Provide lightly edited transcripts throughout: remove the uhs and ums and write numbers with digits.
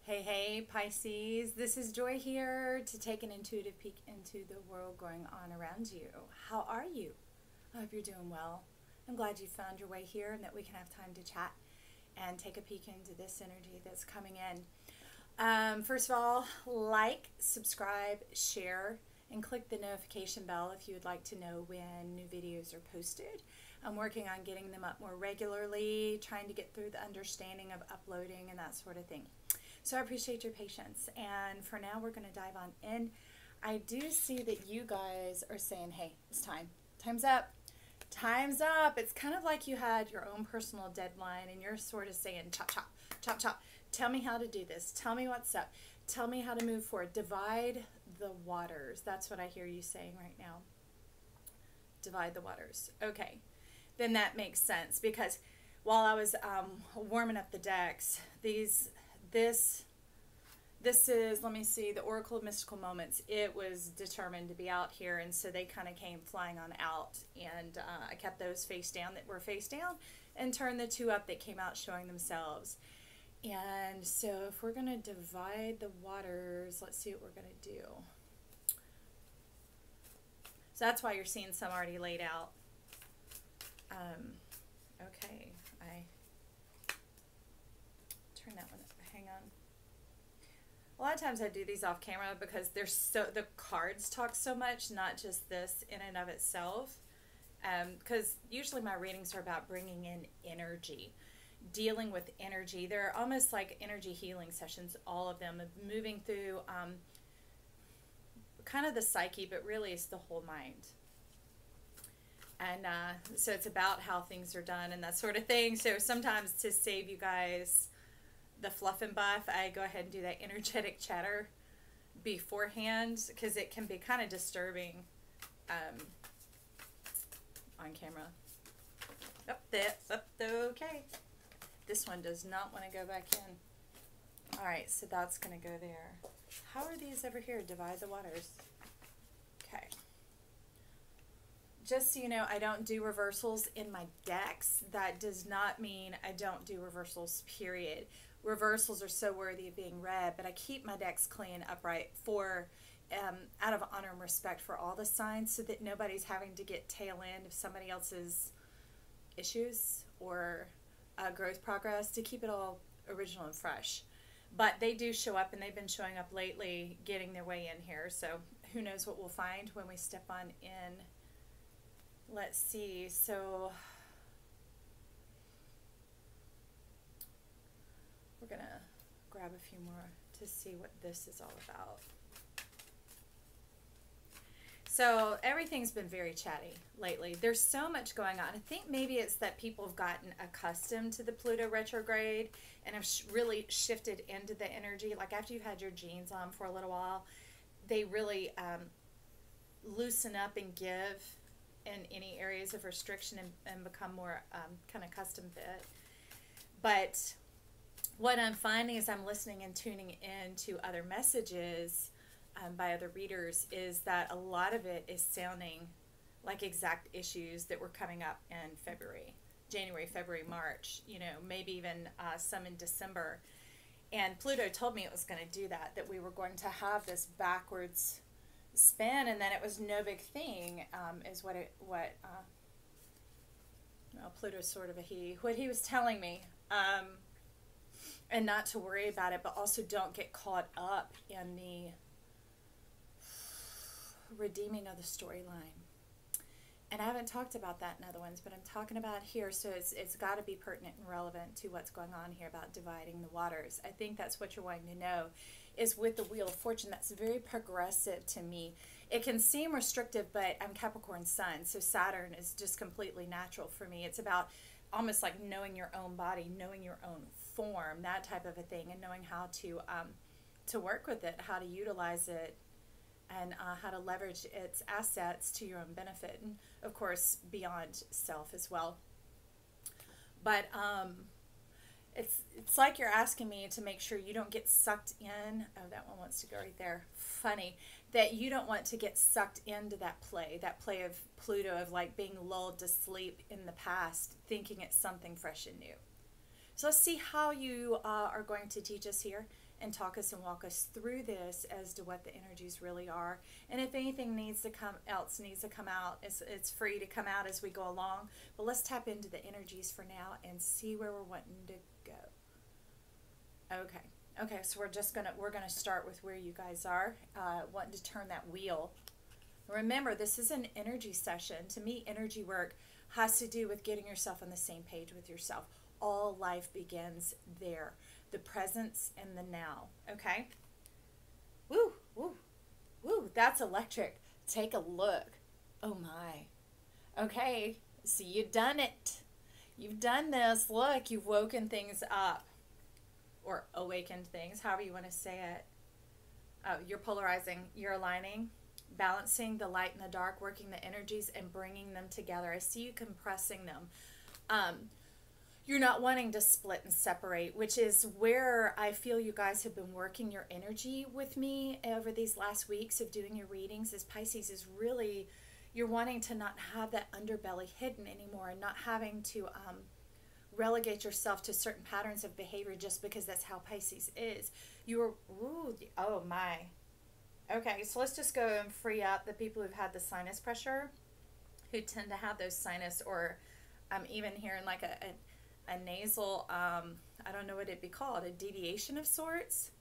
Hey, hey, Pisces. This is Joy here to take an intuitive peek into the world going on around you. How are you? I hope you're doing well. I'm glad you found your way here and that we can have time to chat and take a peek into this energy that's coming in. First of all, like, subscribe, share, and click the notification bell if you would like to know when new videos are posted. I'm working on getting them up more regularly, trying to get through the understanding of uploading and that sort of thing. So I appreciate your patience. And for now, we're going to dive on in. I do see that you guys are saying, hey, it's time. Time's up. Time's up. It's kind of like you had your own personal deadline and you're sort of saying, chop, chop, chop, chop. Tell me how to do this. Tell me what's up. Tell me how to move forward. Divide the waters. That's what I hear you saying right now. Divide the waters. Okay. Then that makes sense because while I was warming up the decks, this is, let me see, the Oracle of Mystical Moments. It was determined to be out here, and so they kind of came flying on out, and I kept those face down that were face down and turned the two up that came out showing themselves. And so if we're going to divide the waters, let's see what we're going to do. So that's why you're seeing some already laid out. Okay, I turn that one up. Hang on. A lot of times I do these off camera because the cards talk so much, not just this in and of itself. Because usually my readings are about bringing in energy, dealing with energy. They're almost like energy healing sessions, all of them, moving through kind of the psyche, but really it's the whole mind. And so it's about how things are done and that sort of thing. So sometimes to save you guys the fluff and buff, I go ahead and do that energetic chatter beforehand because it can be kind of disturbing on camera. Okay. This one does not want to go back in. All right, so that's going to go there. How are these over here? Divide the waters. Okay. Just so you know, I don't do reversals in my decks. That does not mean I don't do reversals, period. Reversals are so worthy of being read, but I keep my decks clean, upright, for out of honor and respect for all the signs so that nobody's having to get tail end of somebody else's issues or growth progress, to keep it all original and fresh. But they do show up, and they've been showing up lately, getting their way in here. So who knows what we'll find when we step on in. Let's see. So we're going to grab a few more to see what this is all about. So everything's been very chatty lately. There's so much going on. I think maybe it's that people have gotten accustomed to the Pluto retrograde and have really shifted into the energy. Like after you've had your jeans on for a little while, they really loosen up and give in any areas of restriction and become more kind of custom fit. But what I'm finding as I'm listening and tuning in to other messages by other readers is that a lot of it is sounding like exact issues that were coming up in February, January, February, March, you know, maybe even some in December. And Pluto told me it was going to do that, that we were going to have this backwards spin, and then it was no big thing, is what well, Pluto's sort of a he, what he was telling me, and not to worry about it, but also don't get caught up in the redeeming of the storyline. And I haven't talked about that in other ones, but I'm talking about here, so it's got to be pertinent and relevant to what's going on here about dividing the waters. I think that's what you're wanting to know, is with the Wheel of Fortune. That's very progressive to me. It can seem restrictive, but I'm Capricorn sun, so Saturn is just completely natural for me. It's about almost like knowing your own body, knowing your own form, that type of a thing, and knowing how to work with it, how to utilize it, and how to leverage its assets to your own benefit, and of course beyond self as well. But it's like you're asking me to make sure you don't get sucked in. Oh, that one wants to go right there. Funny that you don't want to get sucked into that play of Pluto, of like being lulled to sleep in the past, thinking it's something fresh and new. So let's see how you are going to teach us here and talk us and walk us through this as to what the energies really are. And if anything needs to come out, it's free to come out as we go along. But let's tap into the energies for now and see where we're wanting to go. Okay, so we're gonna start with where you guys are, wanting to turn that wheel. Remember, this is an energy session. To me, energy work has to do with getting yourself on the same page with yourself. All life begins there. The presence and the now. Okay? Woo, woo, woo. That's electric. Take a look. Oh my. Okay. So you've done it. You've done this. Look, you've woken things up. Or awakened things, however you want to say it. You're polarizing. You're aligning. Balancing the light and the dark. Working the energies and bringing them together. I see you compressing them. You're not wanting to split and separate, which is where I feel you guys have been working your energy with me over these last weeks of doing your readings. As Pisces is really, you're wanting to not have that underbelly hidden anymore and not having to relegate yourself to certain patterns of behavior just because that's how Pisces is. You are, ooh, oh my. Okay, so let's just go and free up the people who've had the sinus pressure, who tend to have those sinus, or I'm even hearing like a nasal, I don't know what it'd be called, a deviation of sorts.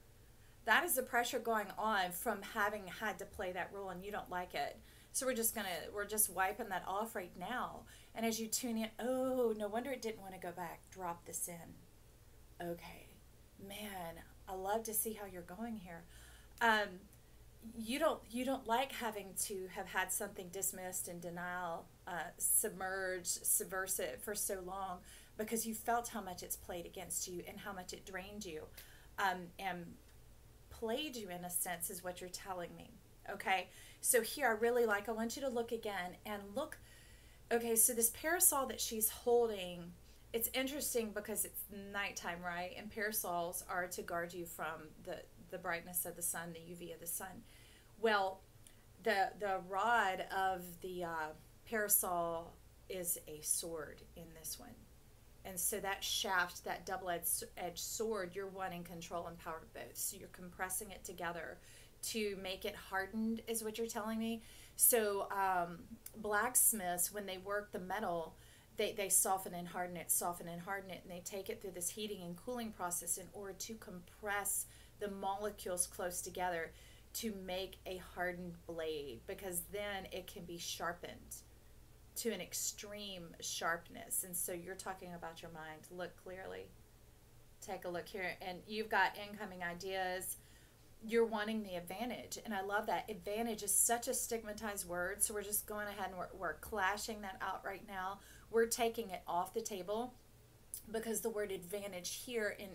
That is the pressure going on from having had to play that role and you don't like it. So we're just wiping that off right now. And as you tune in, oh, no wonder it didn't want to go back. Drop this in. Okay. Man, I love to see how you're going here. You don't like having to have had something dismissed in denial, submerged, subversive for so long, because you felt how much it's played against you and how much it drained you, and played you in a sense is what you're telling me. Okay, so here I want you to look again and look. Okay, so this parasol that she's holding, it's interesting because it's nighttime, right? And parasols are to guard you from the brightness of the sun, the UV of the sun. Well, the rod of the parasol is a sword in this one. And so that shaft, that double-edged sword, you're wanting control and power of both. So you're compressing it together to make it hardened, is what you're telling me. So blacksmiths, when they work the metal, they soften and harden it, and they take it through this heating and cooling process in order to compress the molecules close together to make a hardened blade, because then it can be sharpened to an extreme sharpness. And so you're talking about your mind. Look clearly. Take a look here. And you've got incoming ideas. You're wanting the advantage. And I love that. Advantage is such a stigmatized word. So we're just going ahead and we're clashing that out right now. We're taking it off the table, because the word advantage here in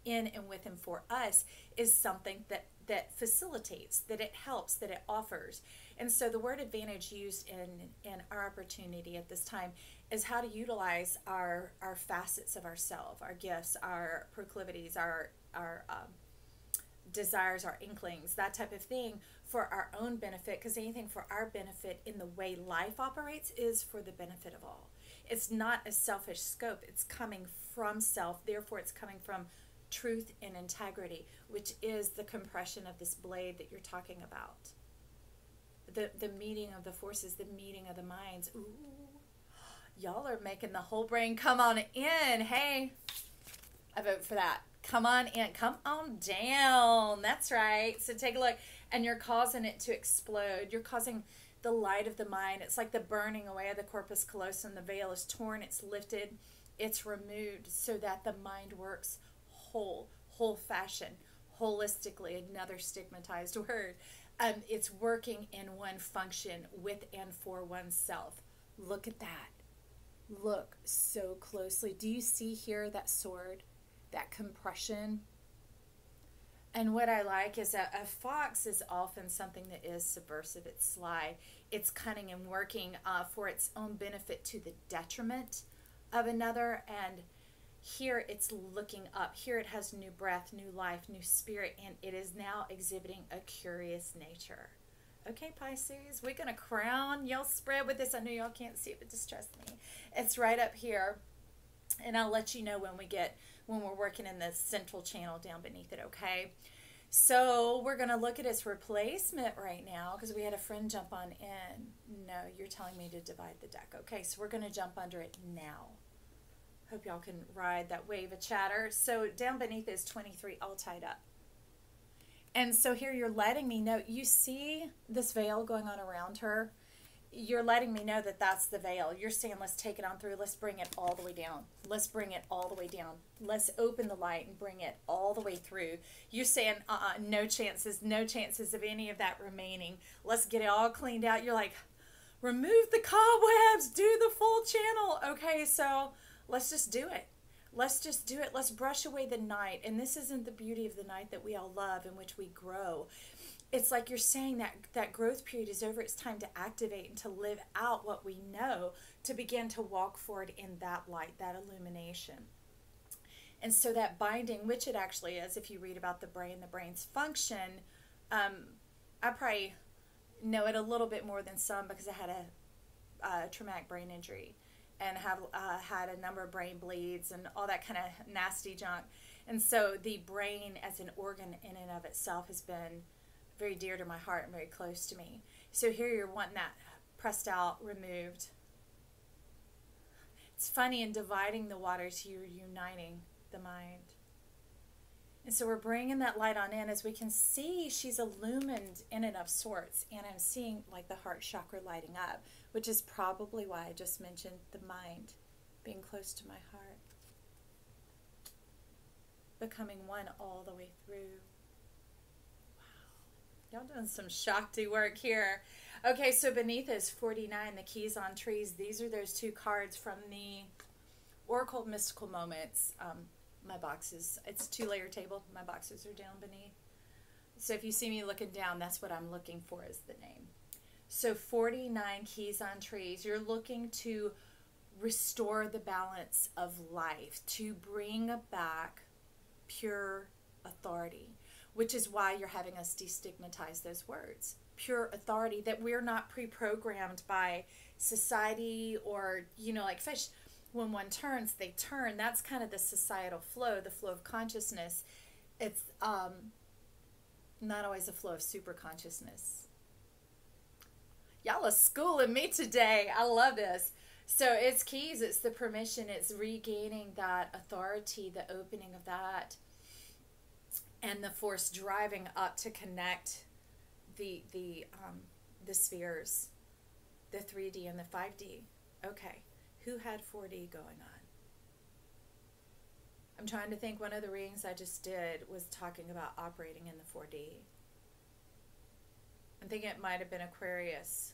and with and for us is something that facilitates, that it helps, that it offers. And so the word advantage used in our opportunity at this time is how to utilize our facets of ourselves, our gifts, our proclivities, our desires, our inklings, that type of thing, for our own benefit, because anything for our benefit in the way life operates is for the benefit of all. It's not a selfish scope. It's coming from self. Therefore, it's coming from truth and integrity, which is the compression of this blade that you're talking about. The meeting of the forces, the meeting of the minds. Ooh, y'all are making the whole brain come on in. Hey, I vote for that. Come on in. Come on down. That's right. So take a look. And you're causing it to explode. You're causing the light of the mind. It's like the burning away of the corpus callosum. The veil is torn. It's lifted. It's removed so that the mind works whole fashion, holistically, another stigmatized word. It's working in one function with and for oneself. Look at that. Look so closely. Do you see here that sword, that compression? And what I like is that a fox is often something that is subversive. It's sly. It's cunning and working for its own benefit to the detriment of another. And here it's looking up. Here it has new breath, new life, new spirit, and it is now exhibiting a curious nature. Okay, Pisces, we're going to crown. Y'all spread with this. I know y'all can't see it, but just trust me. It's right up here. And I'll let you know when we get when we're working in the central channel down beneath it, okay? So we're going to look at its replacement right now because we had a friend jump on in. No, you're telling me to divide the deck. Okay, so we're going to jump under it now. Hope y'all can ride that wave of chatter. So down beneath is 23 all tied up. And so here you're letting me know, you see this veil going on around her? You're letting me know that that's the veil. You're saying, let's take it on through. Let's bring it all the way down. Let's bring it all the way down. Let's open the light and bring it all the way through. You're saying, no chances of any of that remaining. Let's get it all cleaned out. You're like, remove the cobwebs, do the full channel. Okay, so let's just do it. Let's just do it. Let's brush away the night. And this isn't the beauty of the night that we all love, in which we grow. It's like you're saying that growth period is over. It's time to activate and to live out what we know, to begin to walk forward in that light, that illumination. And so that binding, which it actually is, if you read about the brain's function, I probably know it a little bit more than some because I had a traumatic brain injury and have had a number of brain bleeds and all that kind of nasty junk. And so the brain as an organ in and of itself has been very dear to my heart and very close to me. So here you're wanting that pressed out, removed. It's funny, in dividing the waters, you're uniting the mind. And so we're bringing that light on in. As we can see, she's illumined in and of sorts. And I'm seeing like the heart chakra lighting up, which is probably why I just mentioned the mind being close to my heart. Becoming one all the way through. Y'all doing some Shakti work here. Okay, so beneath is 49, the keys on trees. These are those two cards from the Oracle of Mystical Moments. My boxes, it's a 2-layer table. My boxes are down beneath. So if you see me looking down, that's what I'm looking for is the name. So 49 keys on trees. You're looking to restore the balance of life, to bring back pure authority, which is why you're having us destigmatize those words. Pure authority, that we're not pre-programmed by society or, you know, like fish, when one turns, they turn. That's kind of the societal flow, the flow of consciousness. It's not always a flow of super consciousness. Y'all are schooling me today. I love this. So it's keys, it's the permission, it's regaining that authority, the opening of that, and the force driving up to connect the spheres, the 3D and the 5D. Okay, who had 4D going on? I'm trying to think. One of the readings I just did was talking about operating in the 4D. I'm thinking it might have been Aquarius,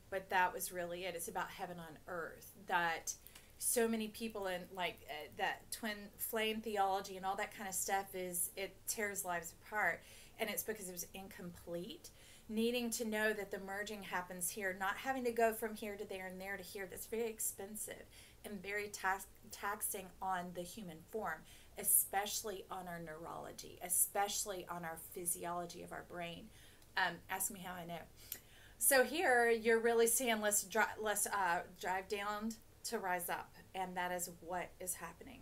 but that was really it. It's about heaven on earth. That so many people in like that twin flame theology and all that kind of stuff it tears lives apart, and it's because it was incomplete. Needing to know that the merging happens here, not having to go from here to there and there to here. That's very expensive and very taxing on the human form, especially on our neurology, especially on our physiology of our brain. Ask me how I know. So here you're really seeing let's drive down to rise up, and that is what is happening.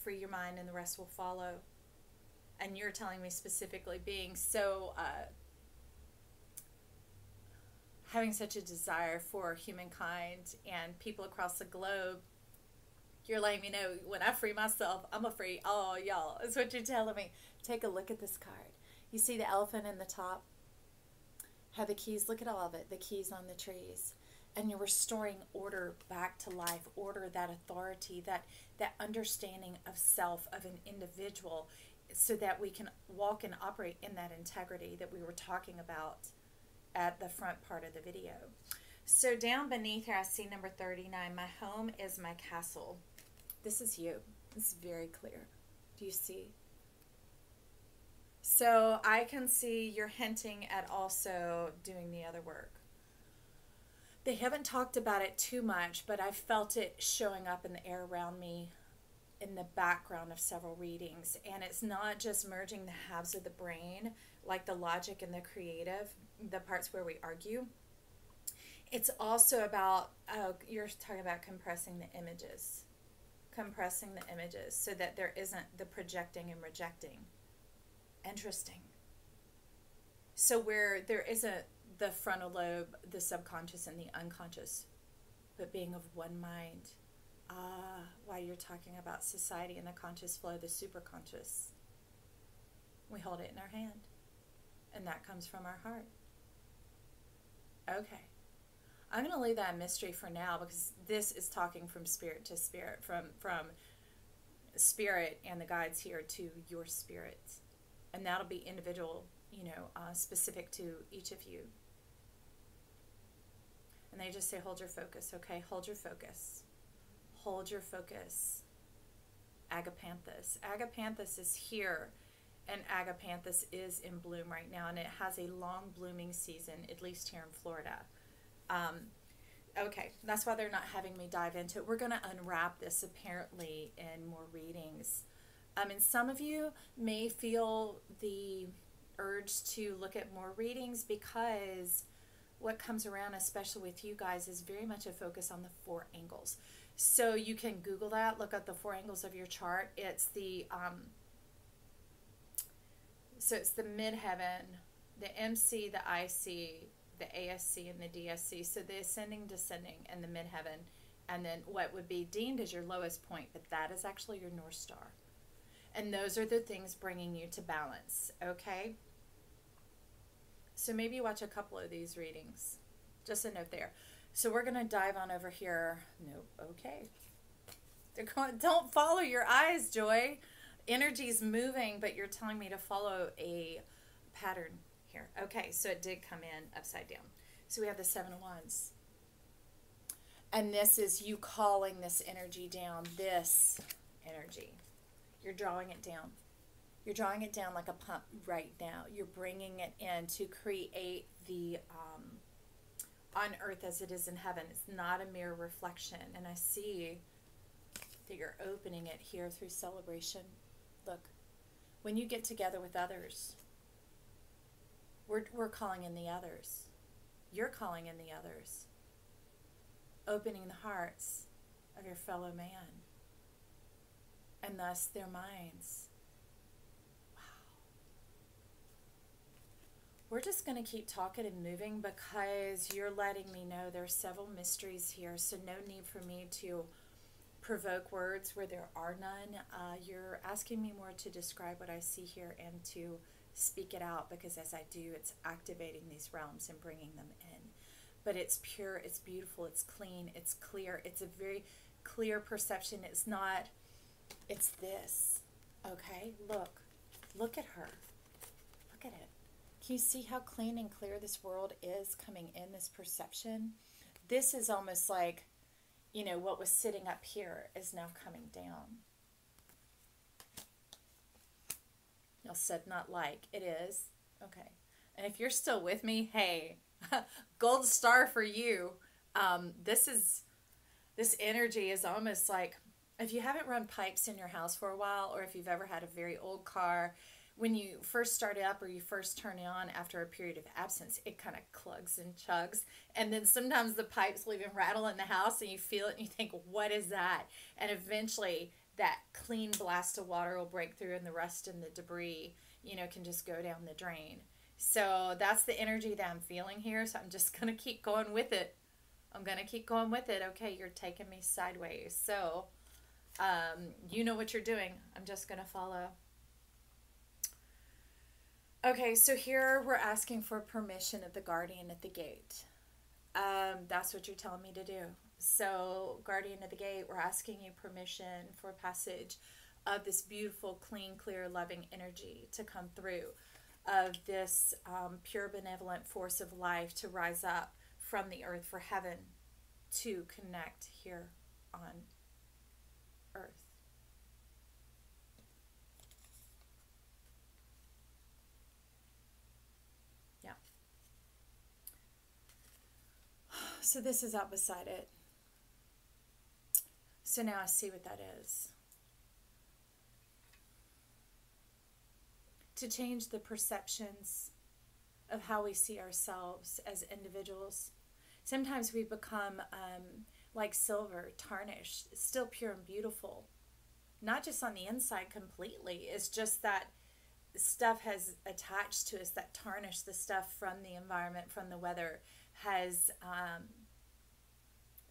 Free your mind and the rest will follow. And you're telling me specifically, being so having such a desire for humankind and people across the globe, you're letting me know when I free myself, I'm gonna free all y'all. Is what you're telling me. Take a look at this card. You see the elephant in the top? Have the keys, look at all of it, the keys on the trees. And you're restoring order back to life, order, that authority, that understanding of self, of an individual, so that we can walk and operate in that integrity that we were talking about at the front part of the video. So down beneath here, I see number 39. My home is my castle. This is you. It's very clear. Do you see? So I can see you're hinting at also doing the other work. They haven't talked about it too much, but I felt it showing up in the air around me in the background of several readings. And it's not just merging the halves of the brain, like the logic and the creative, the parts where we argue. It's also about, oh, you're talking about compressing the images. compressing the images so that there isn't the projecting and rejecting. Interesting. So where there isn't the frontal lobe, the subconscious, and the unconscious, but being of one mind. Why you're talking about society and the conscious flow, the superconscious. We hold it in our hand, and that comes from our heart. Okay. I'm going to leave that mystery for now, because this is talking from spirit to spirit, from spirit and the guides here to your spirit. And that'll be individual, specific to each of you. And they just say, hold your focus, okay? Hold your focus. Hold your focus. Agapanthus. Agapanthus is here, and Agapanthus is in bloom right now, and it has a long blooming season, at least here in Florida. Okay, that's why they're not having me dive into it. We're going to unwrap this apparently in more readings. And some of you may feel the urge to look at more readings, because what comes around, especially with you guys, is very much a focus on the 4 angles. So you can Google that, look at the 4 angles of your chart. It's the so it's the midheaven, the MC, the IC, the ASC, and the DSC. So the ascending, descending, and the midheaven, and then what would be deemed as your lowest point, but that is actually your North Star. And those are the things bringing you to balance, okay? So maybe watch a couple of these readings. Just a note there. So we're going to dive on over here. Nope, okay. Don't follow your eyes, Joy. Energy's moving, but you're telling me to follow a pattern here. Okay, so it did come in upside down. So we have the 7 of Wands. And this is you calling this energy down, this energy. You're drawing it down. You're drawing it down like a pump right now. You're bringing it in to create the on earth as it is in heaven. It's not a mere reflection. And I see that you're opening it here through celebration. Look, when you get together with others, we're calling in the others. You're calling in the others. Opening the hearts of your fellow man. And thus their minds. We're just going to keep talking and moving, because you're letting me know there's several mysteries here, so no need for me to provoke words where there are none. You're asking me more to describe what I see here and to speak it out, because as I do, it's activating these realms and bringing them in. But it's pure, it's beautiful, it's clean, it's clear, it's a very clear perception. It's not, it's this, okay? Look at her. Look at it. Can you see how clean and clear this world is coming in, this perception? This is almost like, what was sitting up here is now coming down. Y'all said not like. It is. Okay. And if you're still with me, hey, gold star for you. This energy is almost like, if you haven't run pipes in your house for a while, or if you've ever had a very old car, when you first start up or you first turn it on after a period of absence, it kind of clugs and chugs. And then sometimes the pipes will even rattle in the house, and you feel it and you think, what is that? And eventually that clean blast of water will break through, and the rust and the debris, can just go down the drain. So that's the energy that I'm feeling here. So I'm just going to keep going with it. I'm going to keep going with it. Okay, you're taking me sideways. So you know what you're doing. I'm just going to follow. Okay, so here we're asking for permission of the guardian at the gate. That's what you're telling me to do. So, guardian at the gate, we're asking you permission for passage of this beautiful, clean, clear, loving energy to come through, of this pure, benevolent force of life to rise up from the earth for heaven to connect here on earth. So this is out beside it. So now I see what that is. To change the perceptions of how we see ourselves as individuals. Sometimes we become like silver, tarnished, still pure and beautiful. Not just on the inside completely. It's just that stuff has attached to us, that tarnish, the stuff from the environment, from the weather, has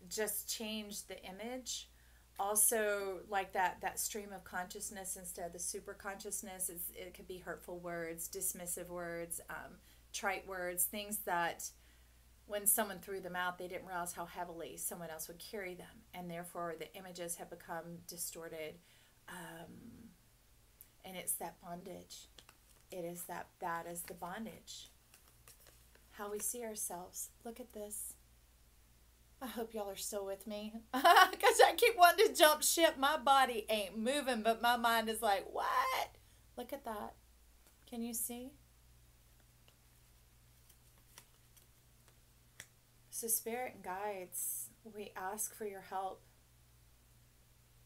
just changed the image. Also, like that stream of consciousness instead of the super consciousness, it could be hurtful words, dismissive words, trite words, things that when someone threw them out, they didn't realize how heavily someone else would carry them, and therefore the images have become distorted. And it's that bondage. It is that is the bondage. How we see ourselves. Look at this. I hope y'all are still with me, because I keep wanting to jump ship. My body ain't moving, but my mind is like, what? Look at that. Can you see? So spirit and guides, we ask for your help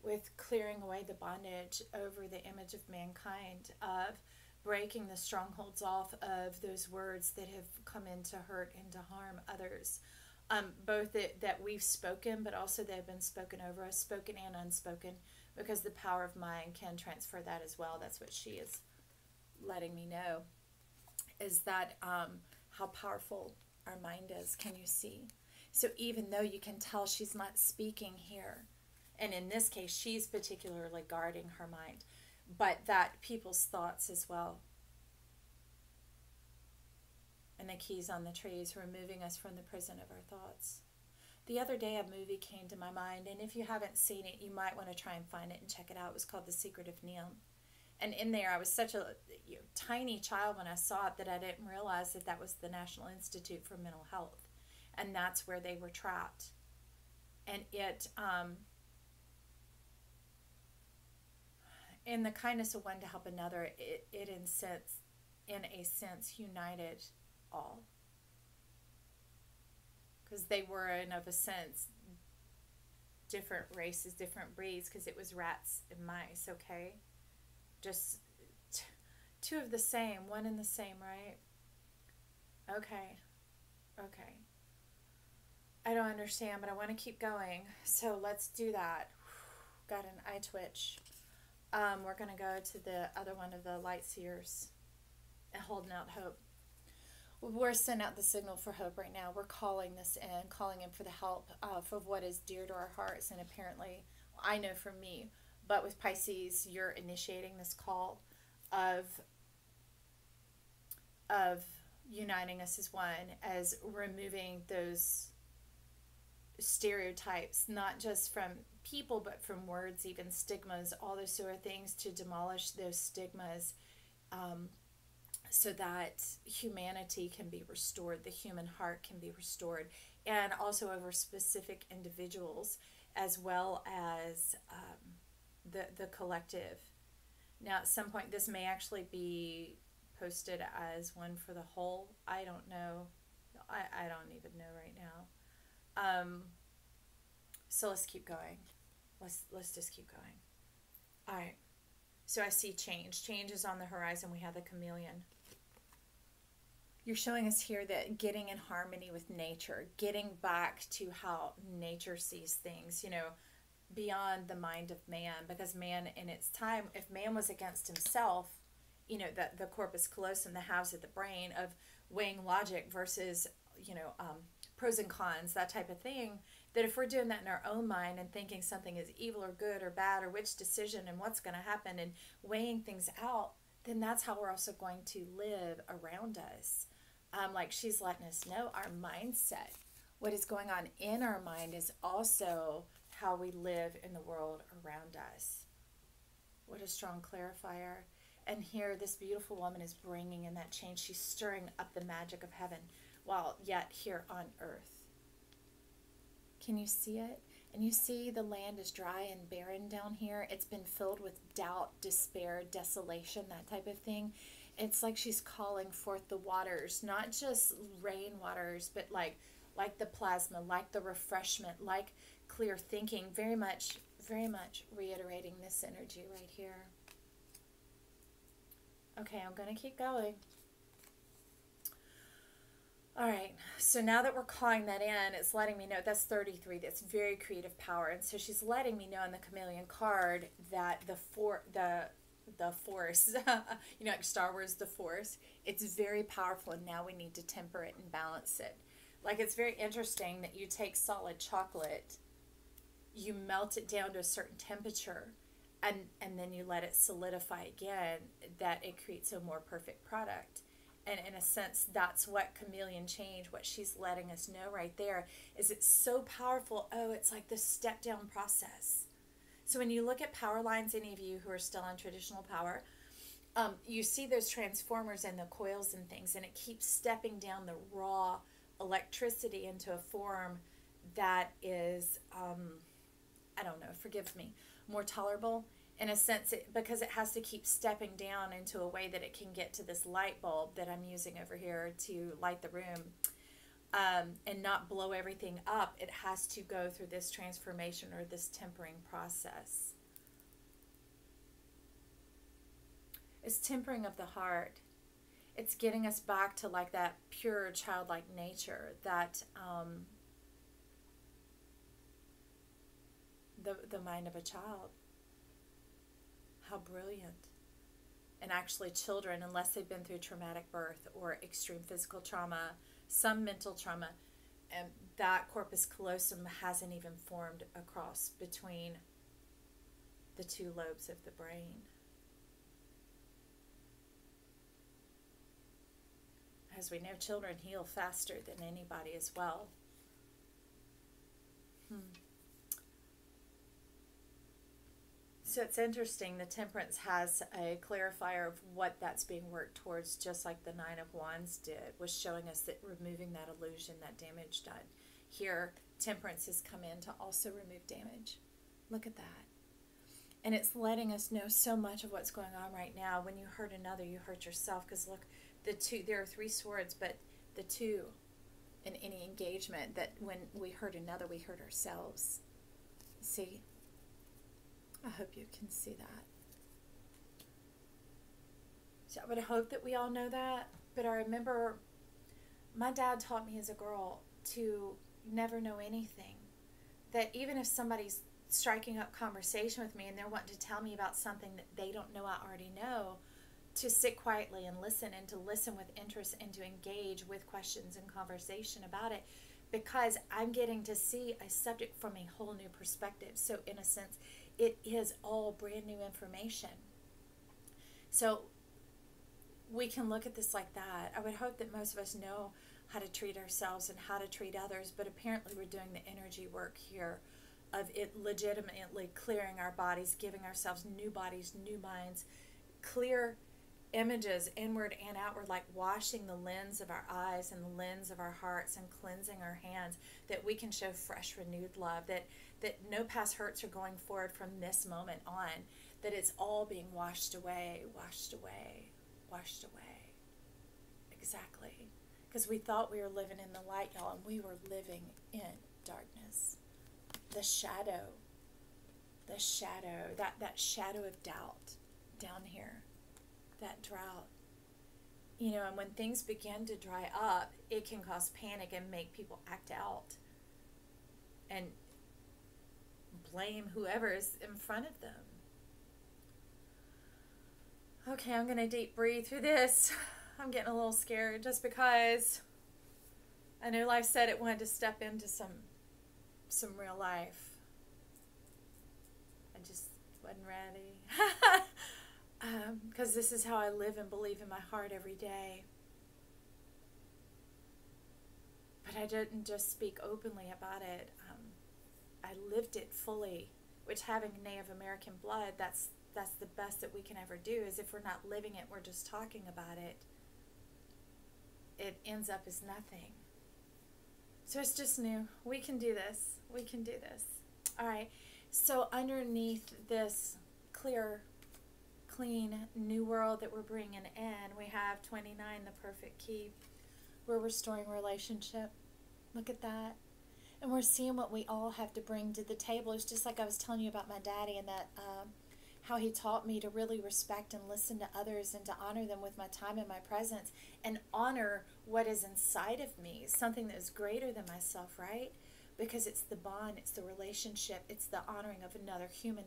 with clearing away the bondage over the image of mankind, of breaking the strongholds off of those words that have come in to hurt and to harm others. Both that we've spoken, but also that have been spoken over us, spoken and unspoken, because the power of mind can transfer that as well. That's what she is letting me know, is that how powerful our mind is. Can you see? So even though you can tell she's not speaking here, and in this case she's particularly guarding her mind, but that people's thoughts as well. And the keys on the trees, removing us from the prison of our thoughts. The other day a movie came to my mind, and if you haven't seen it, you might want to try and find it and check it out. It was called The Secret of NEPTUNE. And in there, I was such a tiny child when I saw it that I didn't realize that that was the National Institute for Mental Health. And that's where they were trapped. And it, in the kindness of one to help another, it in a sense, united all. Because they were, in of a sense, different races, different breeds, because it was rats and mice, okay? Just two of the same, one and the same, right? Okay. I don't understand, but I want to keep going. So let's do that. Got an eye twitch. We're going to go to the other one of the light seers and holding out hope. We're sending out the signal for hope right now. We're calling this in, calling in for the help for what is dear to our hearts. And apparently, I know for me, but with Pisces, you're initiating this call of uniting us as one, as removing those stereotypes, not just from people, but from words, even stigmas, all those sort of things, to demolish those stigmas, so that humanity can be restored, the human heart can be restored, and also over specific individuals, as well as the collective. Now, at some point, this may actually be posted as one for the whole. I don't know. I don't even know right now. So let's keep going. Let's just keep going. All right. So I see change. Change is on the horizon. We have the chameleon. You're showing us here that getting in harmony with nature, getting back to how nature sees things, beyond the mind of man, because man in its time, if man was against himself, the corpus callosum, the halves of the brain of weighing logic versus, pros and cons, that type of thing, that if we're doing that in our own mind and thinking something is evil or good or bad or which decision and what's going to happen and weighing things out, then that's how we're also going to live around us. Like she's letting us know, our mindset, what is going on in our mind, is also how we live in the world around us. What a strong clarifier. And here this beautiful woman is bringing in that change. She's stirring up the magic of heaven while yet here on earth. Can you see it? And you see the land is dry and barren down here. It's been filled with doubt, despair, desolation, that type of thing. It's like she's calling forth the waters, not just rain waters, but like the plasma, like the refreshment, like clear thinking, very much reiterating this energy right here. Okay, I'm going to keep going. All right, so now that we're calling that in, it's letting me know that's 33. That's very creative power, and so she's letting me know in the chameleon card that the force, you know, like Star Wars, the force, it's very powerful, and now we need to temper it and balance it. Like, it's very interesting that you take solid chocolate, you melt it down to a certain temperature, and then you let it solidify again, that it creates a more perfect product. And in a sense, that's what chameleon change, what she's letting us know right there, is it's so powerful. Oh, it's like the step down process. So when you look at power lines, any of you who are still on traditional power, you see those transformers and the coils and things, and it keeps stepping down the raw electricity into a form that is, I don't know, forgive me, more tolerable in a sense, because it has to keep stepping down into a way that it can get to this light bulb that I'm using over here to light the room, and not blow everything up. It has to go through this transformation or this tempering process. It's tempering of the heart. It's getting us back to like that pure childlike nature, that the mind of a child. How brilliant. And actually children, unless they've been through traumatic birth or extreme physical trauma, some mental trauma, and that corpus callosum hasn't even formed across between the two lobes of the brain. As we know, children heal faster than anybody as well. So it's interesting, the temperance has a clarifier of what that's being worked towards, just like the Nine of Wands did, was showing us that removing that illusion, that damage done. Here, temperance has come in to also remove damage. Look at that. And it's letting us know so much of what's going on right now. When you hurt another, you hurt yourself. Because look, the two, there are three swords, but the two in any engagement, that when we hurt another, we hurt ourselves. See? I hope you can see that. So I would hope that we all know that. But I remember my dad taught me as a girl to never know anything. That even if somebody's striking up conversation with me and they're wanting to tell me about something that they don't know I already know, to sit quietly and listen, and to listen with interest, and to engage with questions and conversation about it, because I'm getting to see a subject from a whole new perspective. So in a sense, it is all brand new information. So we can look at this like that. I would hope that most of us know how to treat ourselves and how to treat others, but apparently we're doing the energy work here of it legitimately clearing our bodies, giving ourselves new bodies, new minds, clear images inward and outward, like washing the lens of our eyes and the lens of our hearts, and cleansing our hands, that we can show fresh, renewed love, that no past hurts are going forward from this moment on, that it's all being washed away, washed away, washed away. Exactly. Because we thought we were living in the light, y'all, and we were living in darkness. The shadow, that shadow of doubt down here, that drought. You know, and when things begin to dry up, it can cause panic and make people act out and blame whoever is in front of them. Okay, I'm going to deep breathe through this. I'm getting a little scared just because I know life said it wanted to step into some real life. I just wasn't ready. Because this is how I live and believe in my heart every day. But I didn't just speak openly about it. I lived it fully, which, having Native American blood, that's the best that we can ever do. Is if we're not living it, we're just talking about it, it ends up as nothing. So it's just new. We can do this. We can do this. All right. So underneath this clear, clean new world that we're bringing in, we have 29, the perfect key. We're restoring relationship. Look at that. And we're seeing what we all have to bring to the table. It's just like I was telling you about my daddy, and that how he taught me to really respect and listen to others and to honor them with my time and my presence and honor what is inside of me, something that is greater than myself, right? Because it's the bond, it's the relationship, it's the honoring of another human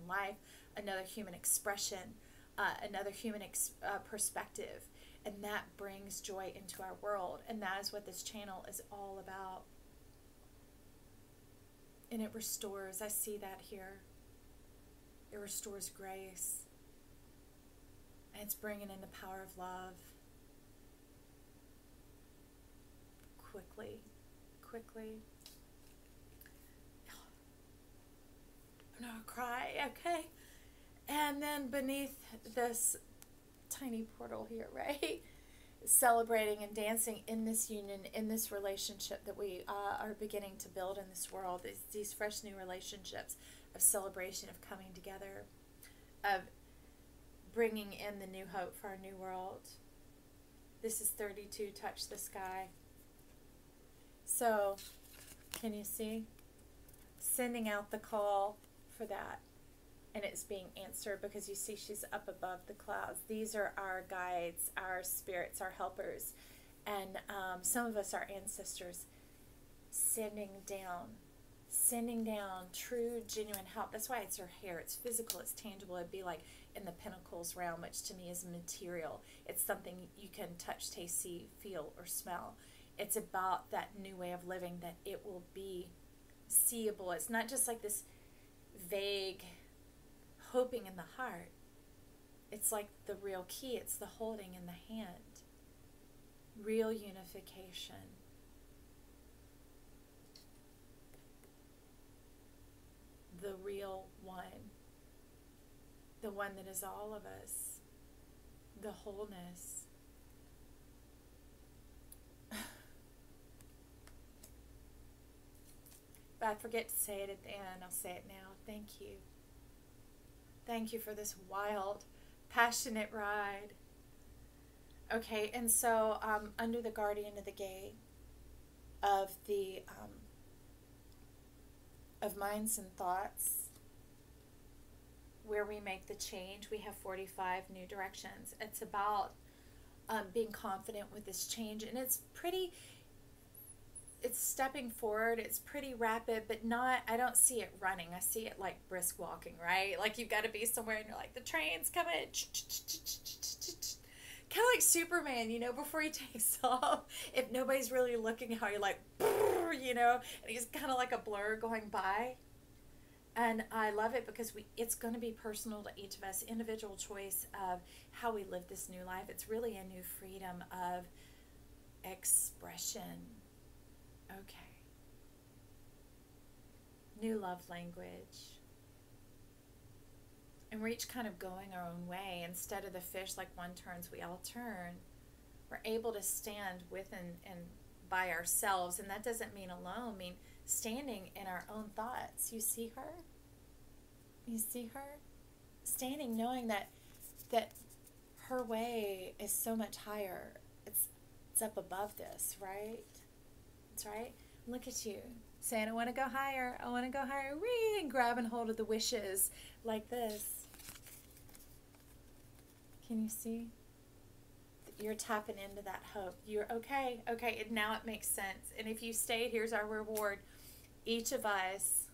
life, another human expression, another human perspective. And that brings joy into our world. And that is what this channel is all about. And it restores. I see that here. It restores grace. And it's bringing in the power of love. Quickly. I'm not cry, okay? And then beneath this tiny portal here, right? Celebrating and dancing in this union, in this relationship that we are beginning to build in this world, these fresh new relationships of celebration, of coming together, of bringing in the new hope for our new world. This is 32, touch the sky. So, can you see? Sending out the call for that. And it's being answered because you see she's up above the clouds. These are our guides, our spirits, our helpers. And some of us are ancestors sending down true, genuine help. That's why it's her hair. It's physical. It's tangible. It'd be like in the Pentacles realm, which to me is material. It's something you can touch, taste, see, feel, or smell. It's about that new way of living, that it will be seeable. It's not just like this vague hoping in the heart. It's like the real key. It's the holding in the hand. Real unification. The real one. The one that is all of us. The wholeness. If I forget to say it at the end, I'll say it now. Thank you. Thank you for this wild, passionate ride. Okay, and so under the guardian of the gate of the of minds and thoughts, where we make the change, we have 45 new directions. It's about being confident with this change, and it's stepping forward. It's pretty rapid, but not, I don't see it running. I see it like brisk walking, right? Like you've got to be somewhere and you're like, the train's coming. Kind of like Superman, you know, before he takes off. If nobody's really looking, how you're like, you know, and he's kind of like a blur going by. And I love it because it's going to be personal to each of us, individual choice of how we live this new life. It's really a new freedom of expression. Okay. New love language. And we're each kind of going our own way. Instead of the fish, like one turns, we all turn. We're able to stand with and by ourselves. And that doesn't mean alone. I mean standing in our own thoughts. You see her? You see her? Standing knowing that her way is so much higher. It's up above this, right? That's right. Look at you saying, I want to go higher. I want to go higher. Whee! And grabbing hold of the wishes like this. Can you see? You're tapping into that hope. You're okay. Okay. And now it makes sense. And if you stayed, here's our reward. Each of us,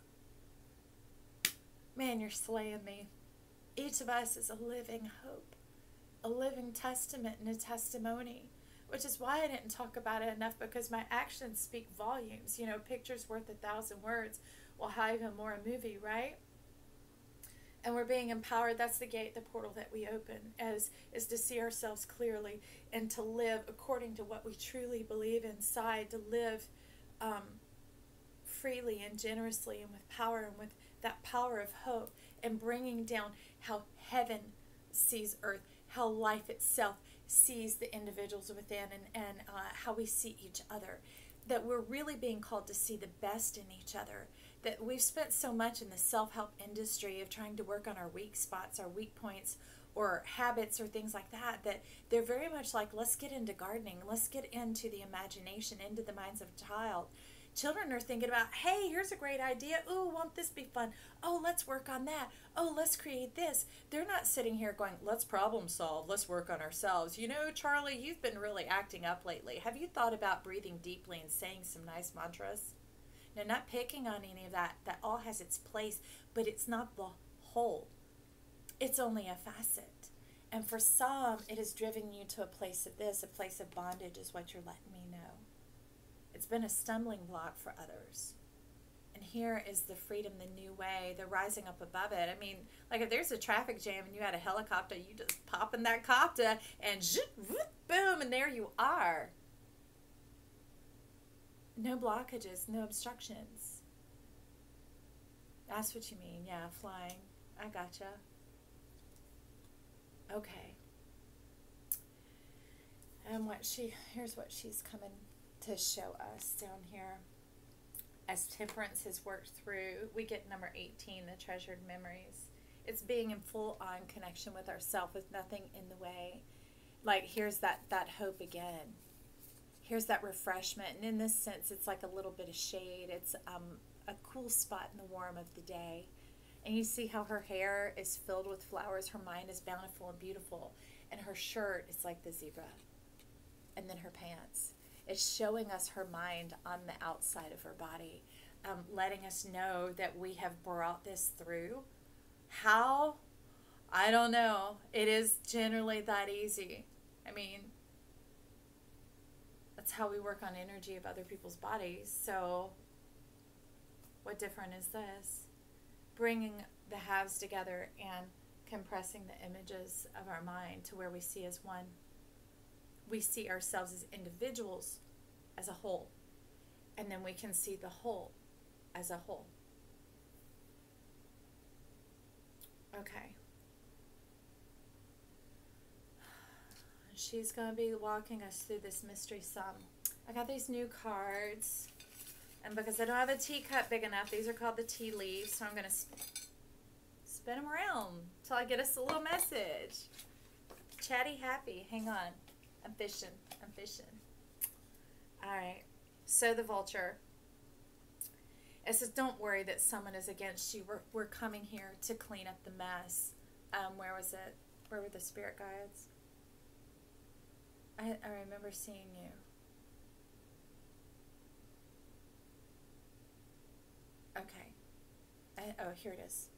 man, you're slaying me. Each of us is a living hope, a living testament and a testimony. Which is why I didn't talk about it enough, because my actions speak volumes. You know, picture's worth 1,000 words. Well, how even more a movie, right? And we're being empowered. That's the gate, the portal that we open, is to see ourselves clearly and to live according to what we truly believe inside, to live freely and generously and with power and with that power of hope, and bringing down how heaven sees earth, how life itself sees the individuals within, and how we see each other. That we're really being called to see the best in each other. That we've spent so much in the self-help industry of trying to work on our weak spots, our weak points, or habits or things like that, that they're very much like, let's get into gardening, let's get into the imagination, into the minds of a Children are thinking about, hey, here's a great idea. Ooh, won't this be fun? Oh, let's work on that. Oh, let's create this. They're not sitting here going, let's problem solve. Let's work on ourselves. You know, Charlie, you've been really acting up lately. Have you thought about breathing deeply and saying some nice mantras? Now, not picking on any of that. That all has its place, but it's not the whole. It's only a facet. And for some, it has driven you to a place of this, a place of bondage is what you're letting me know. It's been a stumbling block for others. And here is the freedom, the new way, the rising up above it. I mean, like if there's a traffic jam and you had a helicopter, you just pop in that copter and zhoop, whoop, boom, and there you are. No blockages, no obstructions. That's what you mean. Yeah, flying. I gotcha. Okay. And here's what she's coming to show us down here. As Temperance has worked through, we get number 18, the treasured memories. It's being in full on connection with ourselves with nothing in the way. Like here's that hope again. Here's that refreshment. And in this sense, it's like a little bit of shade. It's a cool spot in the warm of the day. And you see how her hair is filled with flowers. Her mind is bountiful and beautiful. And her shirt is like the zebra. And then her pants. It's showing us her mind on the outside of her body. Letting us know that we have brought this through. How? I don't know. It is generally that easy. I mean, that's how we work on energy of other people's bodies. So, what different is this? Bringing the halves together and compressing the images of our mind to where we see as one. We see ourselves as individuals as a whole. And then we can see the whole as a whole. Okay. She's going to be walking us through this mystery sum. I got these new cards. And because I don't have a teacup big enough, these are called the tea leaves. So I'm going to spin them around until I get us a little message. Chatty happy. Hang on. I'm fishing. I'm fishing. All right. So the vulture. It says, don't worry that someone is against you. We're coming here to clean up the mess. Where was it? Where were the spirit guides? I remember seeing you. Okay. Oh, here it is.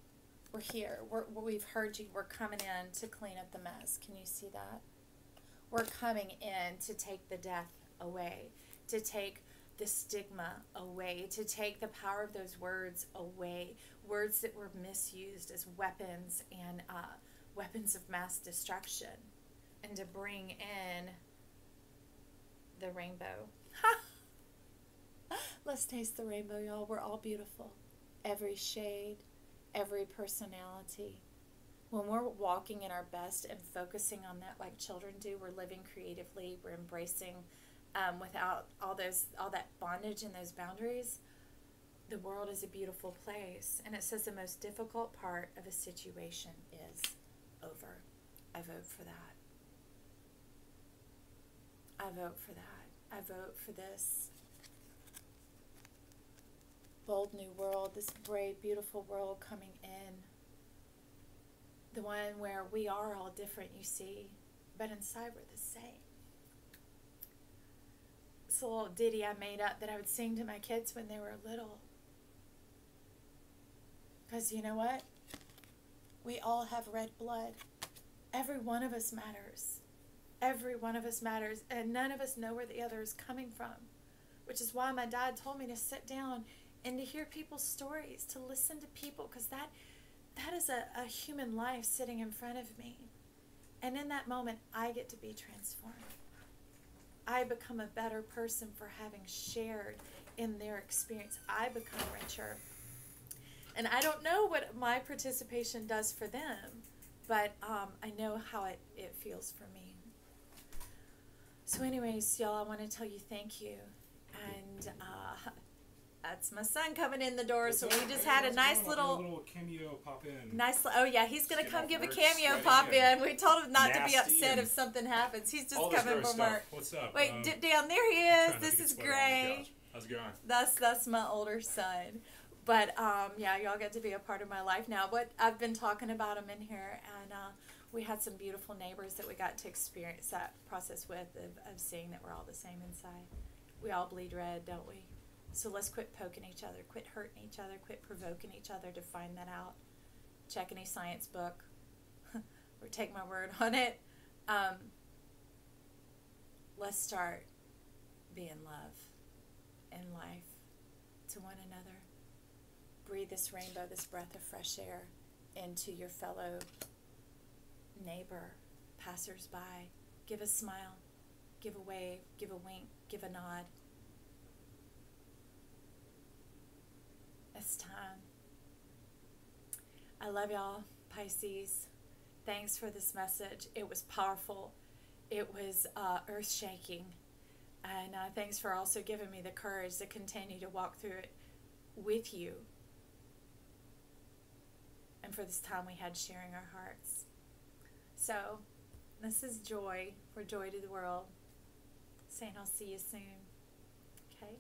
We're here. We've heard you. We're coming in to clean up the mess. Can you see that? We're coming in to take the death away, to take the stigma away, to take the power of those words away, words that were misused as weapons and weapons of mass destruction, and to bring in the rainbow. Let's taste the rainbow, y'all. We're all beautiful. Every shade, every personality. When we're walking in our best and focusing on that like children do, we're living creatively, we're embracing without all that bondage and those boundaries, the world is a beautiful place. And it says the most difficult part of a situation is over. I vote for that. I vote for that. I vote for this bold new world, this brave, beautiful world coming in. The one where we are all different, you see, but inside we're the same. It's a little ditty I made up that I would sing to my kids when they were little. Because you know what? We all have red blood. Every one of us matters. Every one of us matters, and none of us know where the other is coming from. Which is why my dad told me to sit down and to hear people's stories, to listen to people, because that is a human life sitting in front of me. And in that moment, I get to be transformed. I become a better person for having shared in their experience. I become richer. And I don't know what my participation does for them, but I know how it feels for me. So anyways, y'all, I want to tell you thank you. And that's my son coming in the door. So we just had a nice little cameo pop in. Oh yeah, he's gonna come give a cameo pop in. We told him not to be upset if something happens. He's just coming from work. What's up? Wait, down there he is. This is Gray. How's it going? That's my older son. But yeah, y'all get to be a part of my life now. But I've been talking about him in here, and we had some beautiful neighbors that we got to experience that process with of seeing that we're all the same inside. We all bleed red, don't we? So let's quit poking each other, quit hurting each other, quit provoking each other to find that out. Check any science book, or take my word on it. Let's start being love in life to one another. Breathe this rainbow, this breath of fresh air into your fellow neighbor, passers-by. Give a smile, give a wave, give a wink, give a nod. It's time. I love y'all, Pisces. Thanks for this message. It was powerful. It was earth-shaking. And thanks for also giving me the courage to continue to walk through it with you. And for this time we had sharing our hearts. So, this is Joy for Joy to the World. Saying I'll see you soon. Okay?